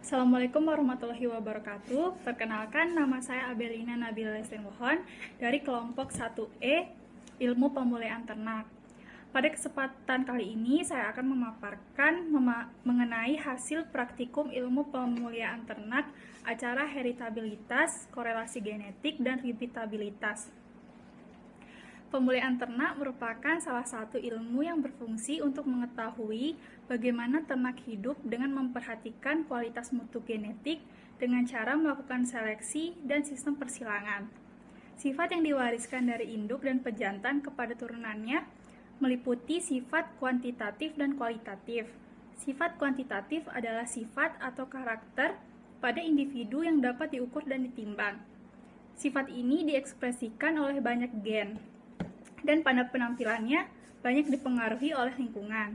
Assalamualaikum warahmatullahi wabarakatuh. Perkenalkan, nama saya Abelina Nabila Lesti Mohon dari kelompok 1E Ilmu Pemulihan Ternak. Pada kesempatan kali ini saya akan memaparkan mengenai hasil praktikum ilmu pemulihan ternak, acara heritabilitas, korelasi genetik, dan repeatabilitas. Pemulihan ternak merupakan salah satu ilmu yang berfungsi untuk mengetahui bagaimana ternak hidup dengan memperhatikan kualitas mutu genetik dengan cara melakukan seleksi dan sistem persilangan. Sifat yang diwariskan dari induk dan pejantan kepada turunannya meliputi sifat kuantitatif dan kualitatif. Sifat kuantitatif adalah sifat atau karakter pada individu yang dapat diukur dan ditimbang. Sifat ini diekspresikan oleh banyak gen, dan pada penampilannya banyak dipengaruhi oleh lingkungan.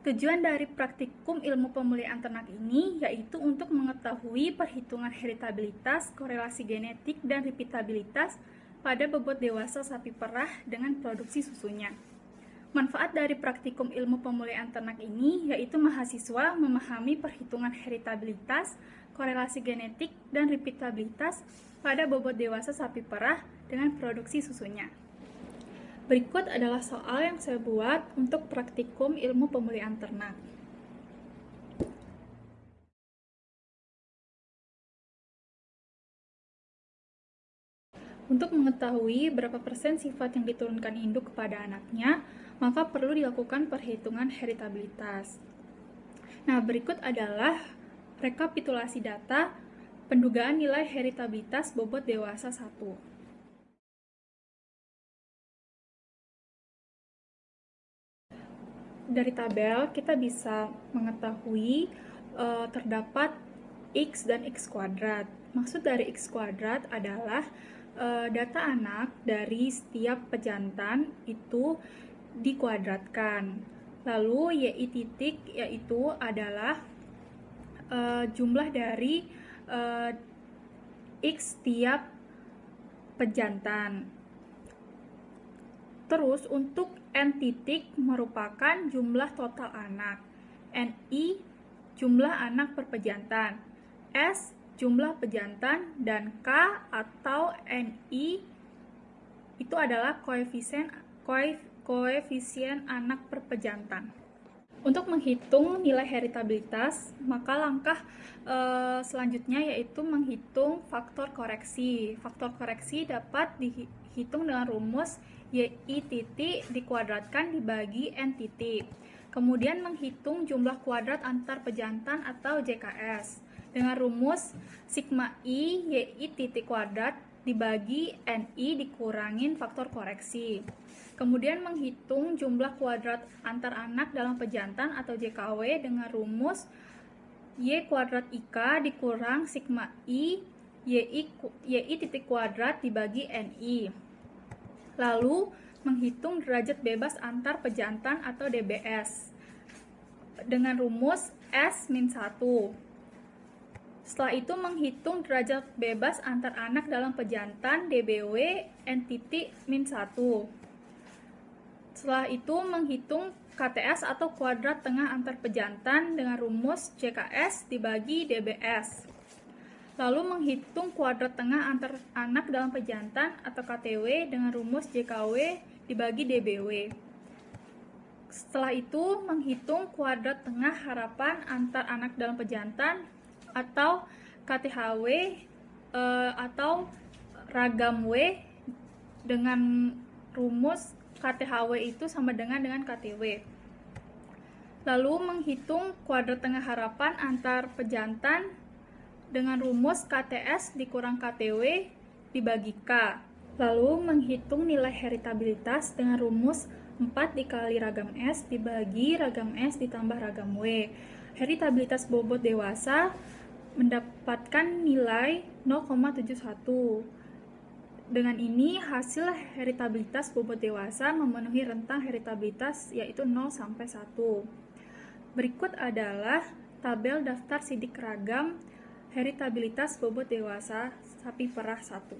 Tujuan dari praktikum ilmu pemulihan ternak ini yaitu untuk mengetahui perhitungan heritabilitas, korelasi genetik, dan repeatabilitas pada bobot dewasa sapi perah dengan produksi susunya. Manfaat dari praktikum ilmu pemulihan ternak ini yaitu mahasiswa memahami perhitungan heritabilitas, korelasi genetik, dan repeatabilitas pada bobot dewasa sapi perah dengan produksi susunya. Berikut adalah soal yang saya buat untuk praktikum ilmu pemulihan ternak. Untuk mengetahui berapa persen sifat yang diturunkan induk kepada anaknya, maka perlu dilakukan perhitungan heritabilitas. Nah, berikut adalah rekapitulasi data pendugaan nilai heritabilitas bobot dewasa 1. Dari tabel kita bisa mengetahui terdapat X dan X kuadrat. Maksud dari X kuadrat adalah data anak dari setiap pejantan itu dikuadratkan. Lalu YI titik yaitu adalah jumlah dari X tiap pejantan. Terus untuk N titik merupakan jumlah total anak, NI jumlah anak per pejantan, S jumlah pejantan, dan K atau NI itu adalah koefisien anak per pejantan. Untuk menghitung nilai heritabilitas, maka langkah selanjutnya yaitu menghitung faktor koreksi. Faktor koreksi dapat dihitung dengan rumus YI titik dikuadratkan dibagi N titik. Kemudian menghitung jumlah kuadrat antar pejantan atau JKS dengan rumus sigma I YI titik kuadrat dibagi NI dikurangin faktor koreksi. Kemudian menghitung jumlah kuadrat antar anak dalam pejantan atau JKW dengan rumus Y kuadrat IK dikurang sigma I YI titik kuadrat dibagi NI. Lalu menghitung derajat bebas antar pejantan atau DBS dengan rumus S-1. Setelah itu menghitung derajat bebas antar anak dalam pejantan DBW N-1. Setelah itu menghitung KTS atau kuadrat tengah antar pejantan dengan rumus JKS dibagi DBS. Lalu menghitung kuadrat tengah antar anak dalam pejantan atau KTW dengan rumus JKW dibagi DBW. Setelah itu menghitung kuadrat tengah harapan antar anak dalam pejantan atau KTHW atau ragam W dengan rumus KTHW itu sama dengan KTW. Lalu menghitung kuadrat tengah harapan antar pejantan dengan rumus KTS dikurang KTW dibagi K. Lalu menghitung nilai heritabilitas dengan rumus 4 dikali ragam S dibagi ragam S ditambah ragam W. Heritabilitas bobot dewasa mendapatkan nilai 0,71. Dengan ini hasil heritabilitas bobot dewasa memenuhi rentang heritabilitas yaitu 0 sampai 1. Berikut adalah tabel daftar sidik ragam heritabilitas bobot dewasa sapi perah 1.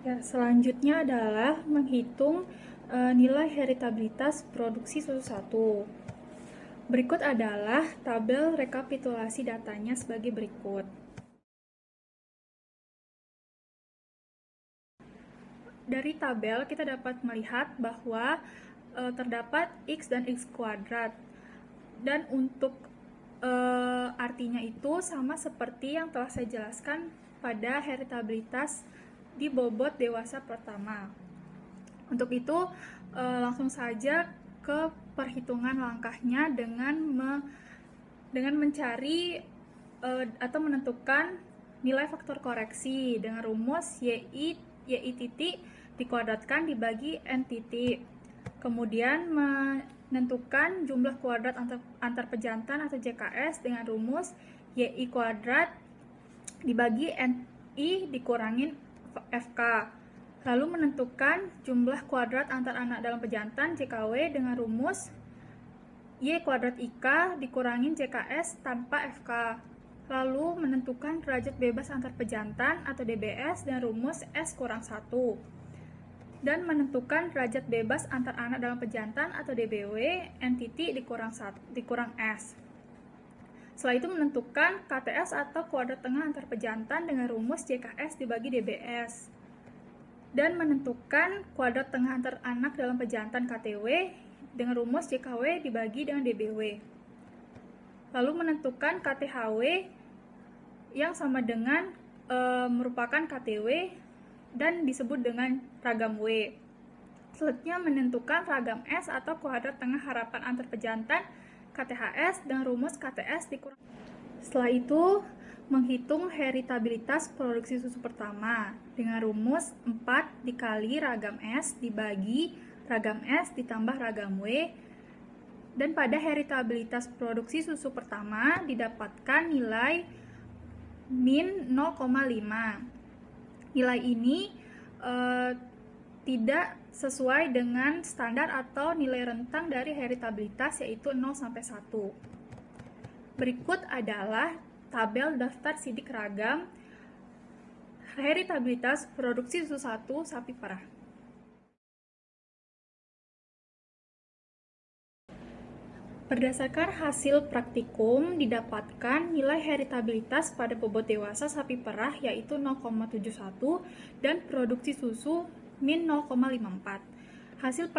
Ya, selanjutnya adalah menghitung nilai heritabilitas produksi susu 1. Berikut adalah tabel rekapitulasi datanya sebagai berikut. Dari tabel kita dapat melihat bahwa terdapat X dan X kuadrat. Dan untuk artinya itu sama seperti yang telah saya jelaskan pada heritabilitas di bobot dewasa pertama. Untuk itu langsung saja ke perhitungan langkahnya dengan mencari atau menentukan nilai faktor koreksi dengan rumus y titik dikuadratkan dibagi n titik. Kemudian menentukan jumlah kuadrat antar pejantan atau JKS dengan rumus y kuadrat dibagi ni dikurangin FK. Lalu menentukan jumlah kuadrat antar anak dalam pejantan JKW dengan rumus Y kuadrat IK dikurangin JKS tanpa FK. Lalu menentukan derajat bebas antar pejantan atau DBS dengan rumus S kurang 1. Dan menentukan derajat bebas antar anak dalam pejantan atau DBW N titik dikurang S. Setelah itu menentukan KTS atau kuadrat tengah antar pejantan dengan rumus JKS dibagi DBS. Dan menentukan kuadrat tengah antar anak dalam pejantan KTW dengan rumus JKW dibagi dengan DBW. Lalu menentukan KTHW yang sama dengan merupakan KTW dan disebut dengan ragam W. Selanjutnya menentukan ragam S atau kuadrat tengah harapan antar pejantan KTHS dengan rumus KTS dikurang. Setelah itu menghitung heritabilitas produksi susu pertama dengan rumus 4 dikali ragam S dibagi ragam S ditambah ragam W. Dan pada heritabilitas produksi susu pertama didapatkan nilai min 0,5. Nilai ini tidak sesuai dengan standar atau nilai rentang dari heritabilitas yaitu 0-1. Berikut adalah tabel daftar sidik ragam heritabilitas produksi susu 1 sapi perah. Berdasarkan hasil praktikum didapatkan nilai heritabilitas pada bobot dewasa sapi perah yaitu 0,71 dan produksi susu min 0,54. Hasil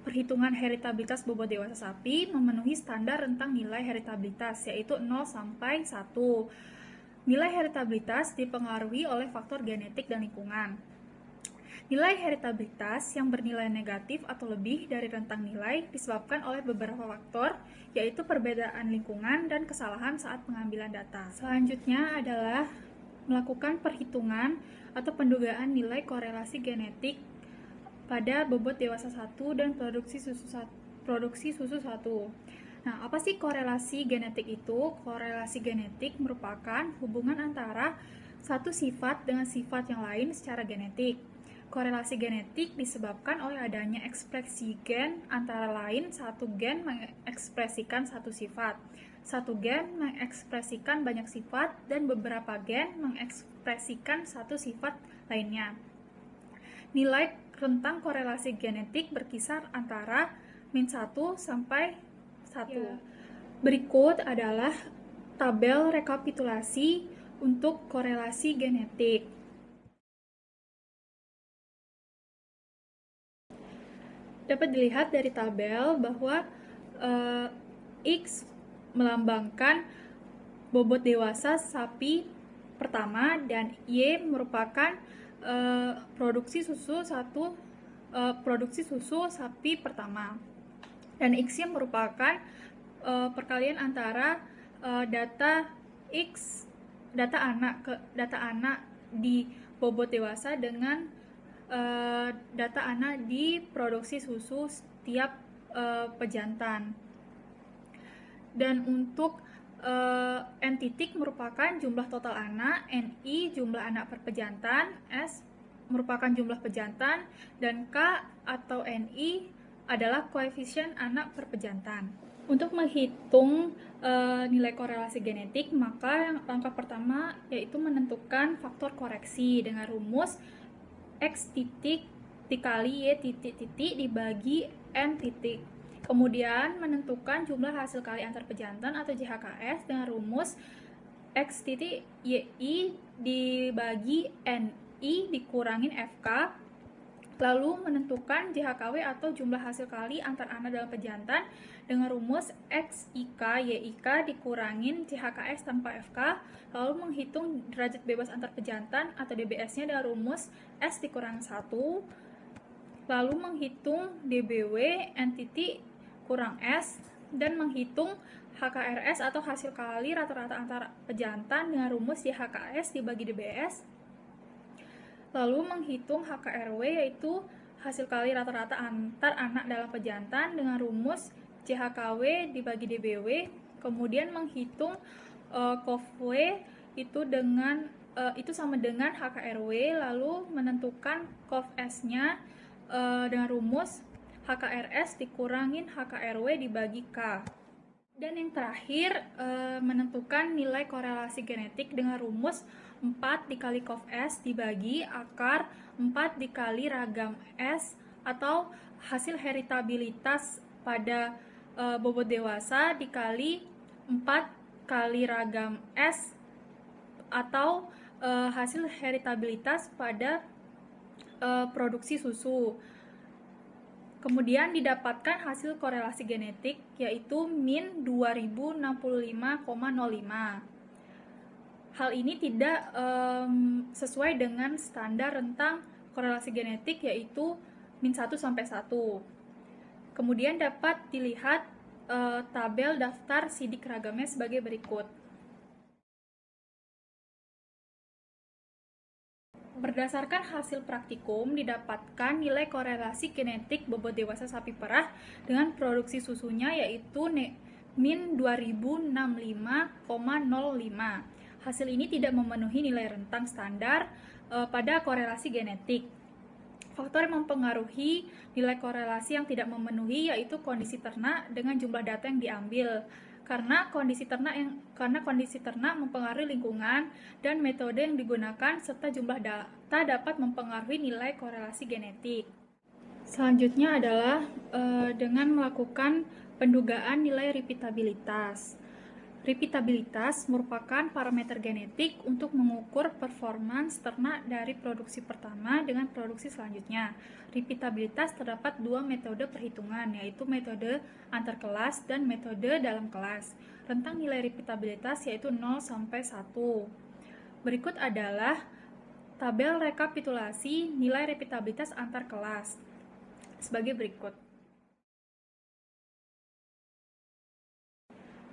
perhitungan heritabilitas bobot dewasa sapi memenuhi standar rentang nilai heritabilitas yaitu 0-1. Nilai heritabilitas dipengaruhi oleh faktor genetik dan lingkungan. Nilai heritabilitas yang bernilai negatif atau lebih dari rentang nilai disebabkan oleh beberapa faktor, yaitu perbedaan lingkungan dan kesalahan saat pengambilan data. Selanjutnya adalah melakukan perhitungan atau pendugaan nilai korelasi genetik pada bobot dewasa 1 dan produksi susu 1. Nah, apa sih korelasi genetik itu? Korelasi genetik merupakan hubungan antara satu sifat dengan sifat yang lain secara genetik. Korelasi genetik disebabkan oleh adanya ekspresi gen, antara lain satu gen mengekspresikan satu sifat, satu gen mengekspresikan banyak sifat, dan beberapa gen mengekspresikan satu sifat lainnya. Nilai rentang korelasi genetik berkisar antara min 1 sampai 1. Ya. Berikut adalah tabel rekapitulasi untuk korelasi genetik. Dapat dilihat dari tabel bahwa X melambangkan bobot dewasa sapi pertama dan Y merupakan produksi susu sapi pertama, dan X-nya merupakan perkalian antara data anak di bobot dewasa dengan data anak di produksi susu setiap pejantan. Dan untuk N titik merupakan jumlah total anak, NI jumlah anak per pejantan, S merupakan jumlah pejantan, dan K atau NI adalah koefisien anak per pejantan. Untuk menghitung nilai korelasi genetik, maka langkah pertama yaitu menentukan faktor koreksi dengan rumus X titik dikali Y titik-titik dibagi N titik. Kemudian menentukan jumlah hasil kali antar pejantan atau JHKS dengan rumus X titik YI dibagi NI dikurangin FK. Lalu menentukan JHKW atau jumlah hasil kali antar anak dalam pejantan dengan rumus XIK YIK dikurangin JHKS tanpa FK. Lalu menghitung derajat bebas antar pejantan atau DBS-nya dengan rumus S dikurang 1. Lalu menghitung DBW N titik kurang S dan menghitung HKRS atau hasil kali rata-rata antar pejantan dengan rumus JHKS dibagi DBS. Lalu menghitung HKRW yaitu hasil kali rata-rata antar anak dalam pejantan dengan rumus JHKW dibagi DBW. Kemudian menghitung COV-W itu sama dengan HKRW, lalu menentukan COV-S-nya dengan rumus HKRS dikurangin HKRW dibagi K. Dan yang terakhir, menentukan nilai korelasi genetik dengan rumus 4 dikali COV-S dibagi akar 4 dikali ragam S atau hasil heritabilitas pada bobot dewasa dikali 4 kali ragam S atau hasil heritabilitas pada produksi susu. Kemudian didapatkan hasil korelasi genetik yaitu min 2065,05. Hal ini tidak sesuai dengan standar rentang korelasi genetik yaitu min 1 sampai 1. Kemudian dapat dilihat tabel daftar sidik ragamnya sebagai berikut. Berdasarkan hasil praktikum, didapatkan nilai korelasi genetik bobot dewasa sapi perah dengan produksi susunya yaitu min 2065,05. Hasil ini tidak memenuhi nilai rentang standar pada korelasi genetik. Faktor yang mempengaruhi nilai korelasi yang tidak memenuhi yaitu kondisi ternak dengan jumlah data yang diambil. Karena kondisi ternak mempengaruhi lingkungan dan metode yang digunakan serta jumlah data dapat mempengaruhi nilai korelasi genetik. Selanjutnya adalah dengan melakukan pendugaan nilai repeatabilitas. Repeatabilitas merupakan parameter genetik untuk mengukur performans ternak dari produksi pertama dengan produksi selanjutnya. Repeatabilitas terdapat dua metode perhitungan, yaitu metode antar kelas dan metode dalam kelas. Rentang nilai repeatabilitas yaitu 0 sampai 1. Berikut adalah tabel rekapitulasi nilai repeatabilitas antar kelas sebagai berikut.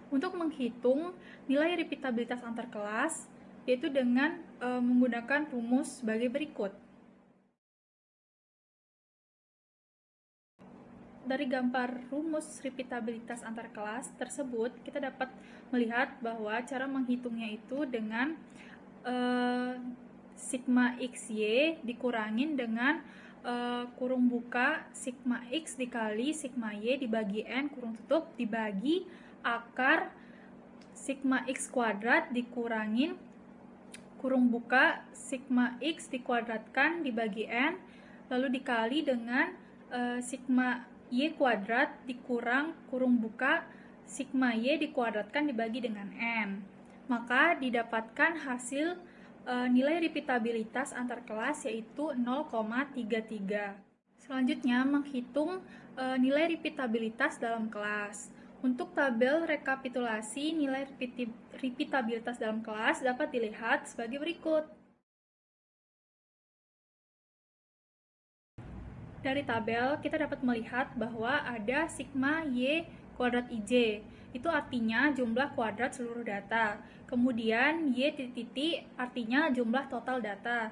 Untuk menghitung nilai repeatabilitas antar kelas, yaitu dengan menggunakan rumus sebagai berikut. Dari gambar rumus repeatabilitas antar kelas tersebut, kita dapat melihat bahwa cara menghitungnya itu dengan sigma XY dikurangin dengan kurung buka sigma X dikali sigma Y dibagi N kurung tutup dibagi akar sigma X kuadrat dikurangin kurung buka sigma X dikuadratkan dibagi N lalu dikali dengan sigma Y kuadrat dikurang kurung buka sigma Y dikuadratkan dibagi dengan N. Maka didapatkan hasil nilai repeatabilitas antar kelas yaitu 0,33. Selanjutnya menghitung nilai repeatabilitas dalam kelas. Untuk tabel rekapitulasi nilai repeatabilitas dalam kelas dapat dilihat sebagai berikut. Dari tabel kita dapat melihat bahwa ada sigma Y kuadrat IJ. Itu artinya jumlah kuadrat seluruh data. Kemudian Y titik artinya jumlah total data.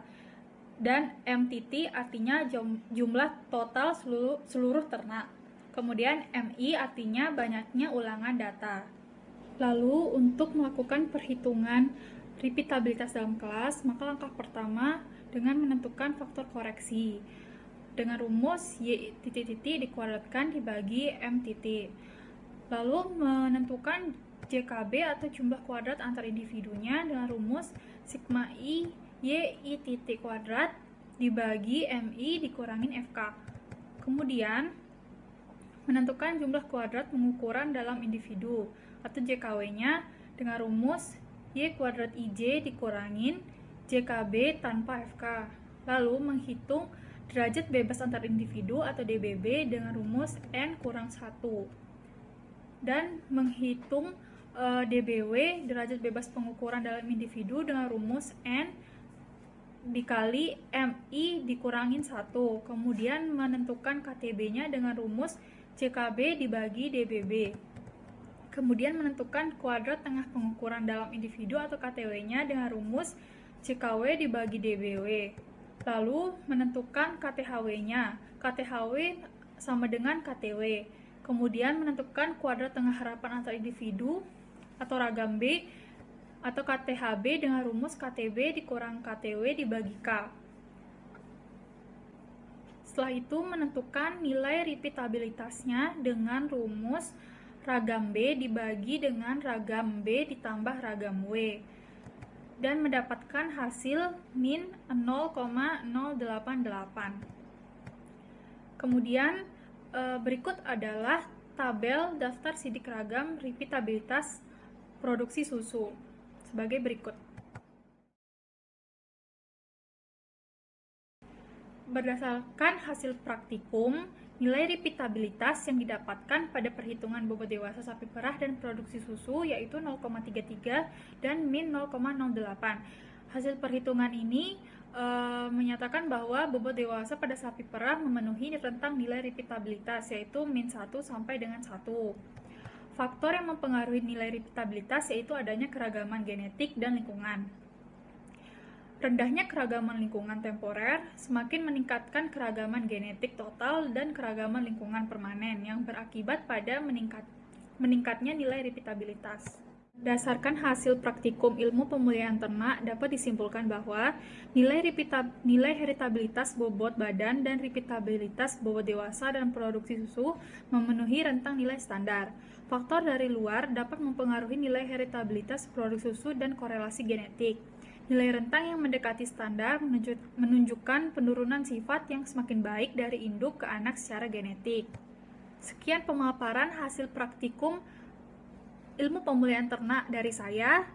Dan M titik artinya jumlah total seluruh ternak. Kemudian MI artinya banyaknya ulangan data. Lalu untuk melakukan perhitungan repeatabilitas dalam kelas, maka langkah pertama dengan menentukan faktor koreksi. Dengan rumus Y titik dikuadratkan dibagi M titik. Lalu menentukan JKB atau jumlah kuadrat antar individunya dengan rumus sigma I Y I titik kuadrat dibagi MI dikurangin FK. Kemudian, menentukan jumlah kuadrat pengukuran dalam individu atau JKW-nya dengan rumus Y kuadrat IJ dikurangin JKB tanpa FK. Lalu menghitung derajat bebas antar individu atau DBB dengan rumus N kurang 1. Dan menghitung DBW, derajat bebas pengukuran dalam individu, dengan rumus N dikali MI dikurangin 1. Kemudian menentukan KTB-nya dengan rumus JKB dibagi DBB. Kemudian menentukan kuadrat tengah pengukuran dalam individu atau KTW-nya dengan rumus JKW dibagi DBW. Lalu menentukan KTHW-nya. KTHW sama dengan KTW. Kemudian menentukan kuadrat tengah harapan antar individu atau ragam B atau KTHB dengan rumus KTB dikurang KTW dibagi K. Setelah itu menentukan nilai repeatabilitasnya dengan rumus ragam B dibagi dengan ragam B ditambah ragam W, dan mendapatkan hasil min 0,088. Kemudian berikut adalah tabel daftar sidik ragam repeatabilitas produksi susu sebagai berikut. Berdasarkan hasil praktikum, nilai repeatabilitas yang didapatkan pada perhitungan bobot dewasa sapi perah dan produksi susu yaitu 0,33 dan min 0,08. Hasil perhitungan ini menyatakan bahwa bobot dewasa pada sapi perah memenuhi rentang nilai repeatabilitas yaitu min 1 sampai dengan 1. Faktor yang mempengaruhi nilai repeatabilitas yaitu adanya keragaman genetik dan lingkungan. Rendahnya keragaman lingkungan temporer semakin meningkatkan keragaman genetik total dan keragaman lingkungan permanen yang berakibat pada meningkatnya nilai repeatabilitas. Berdasarkan hasil praktikum ilmu pemulihan ternak dapat disimpulkan bahwa nilai heritabilitas bobot badan dan repeatabilitas bobot dewasa dan produksi susu memenuhi rentang nilai standar. Faktor dari luar dapat mempengaruhi nilai heritabilitas produksi susu dan korelasi genetik. Nilai rentang yang mendekati standar menunjukkan penurunan sifat yang semakin baik dari induk ke anak secara genetik. Sekian pemaparan hasil praktikum ilmu pemulihan ternak dari saya.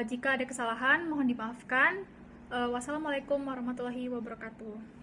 Jika ada kesalahan mohon dimaafkan. Wassalamualaikum warahmatullahi wabarakatuh.